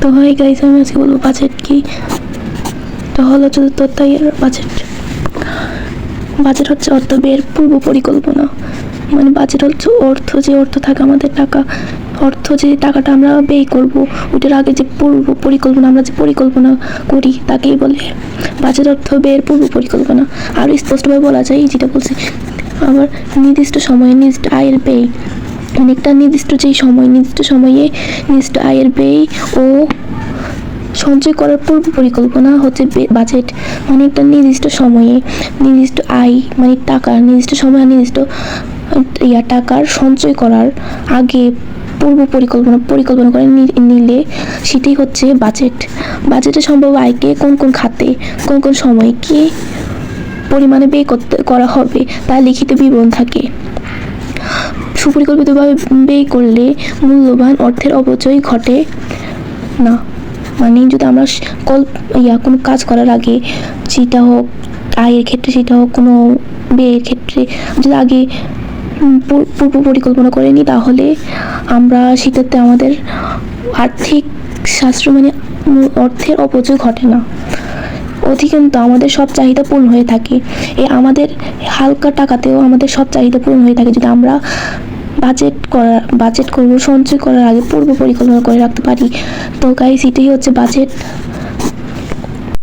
তো হয় গাইস, আমি আজকে বলবো বাজেট কি। তো হলো চতুর্থ বাজেট। বাজেট হচ্ছে অর্থ ব্যয়ের পূর্ব পরিকল্পনা। মানে বাজেট হচ্ছে যে অর্থ থাকে আমাদের টাকা, যে টাকাটা আমরা ব্যয় করব, ওইটার আগে যে পূর্ব পরিকল্পনা, আমরা যে পরিকল্পনা করি তাকেই বলে বাজেট। অর্থ ব্যয়ের পূর্ব পরিকল্পনা। আর স্পষ্টভাবে বলা যায় যেটা বলছি। আবার নির্দিষ্ট সময়ে নির্দিষ্ট আয়ের ব্যয়, মানে একটা নির্দিষ্ট সময়ে নির্দিষ্ট আয়ের ব্যয় ও সঞ্চয় করার পূর্ব পরিকল্পনা হচ্ছে বাজেট। মানে একটা নির্দিষ্ট সময়ে নির্দিষ্ট আয়, মানে টাকা নির্দিষ্ট সময়ে নির্দিষ্ট টাকার সঞ্চয় করার আগে পূর্ব পরিকল্পনা করে নিলে সেটাই হচ্ছে বাজেট। বাজেটে সম্ভব আয়কে কোন খাতে কোন সময়ে কি পরিমাণে ব্যয় করা হবে তা লিখিত বিবরণ থাকে। সুপরিকল্পিতভাবে ব্যয় করলে মূল্যবান অর্থের অপচয় ঘটে না। মানে যদি আমরা কোনো কাজ করার আগে, সেটা হোক আয়ের ক্ষেত্রে, সেটা হোক কোনো ব্যয়ের ক্ষেত্রে, যদি আগে পূর্ব পরিকল্পনা করে নিই তাহলে আমরা সেটাতে আমাদের আর্থিক শাস্ত্র, মানে অর্থের অপচয় ঘটে না। অধিকন্তু আমাদের সব চাহিদা পূর্ণ হয়ে থাকে। আমাদের হালকা টাকাতেও আমাদের সব চাহিদা পূর্ণ হয়ে থাকে যদি আমরা বাজেট করব, সঞ্চয় করার আগে পূর্ব পরিকল্পনা করে রাখতে পারি। তো গাইস, এটাই হচ্ছে বাজেট।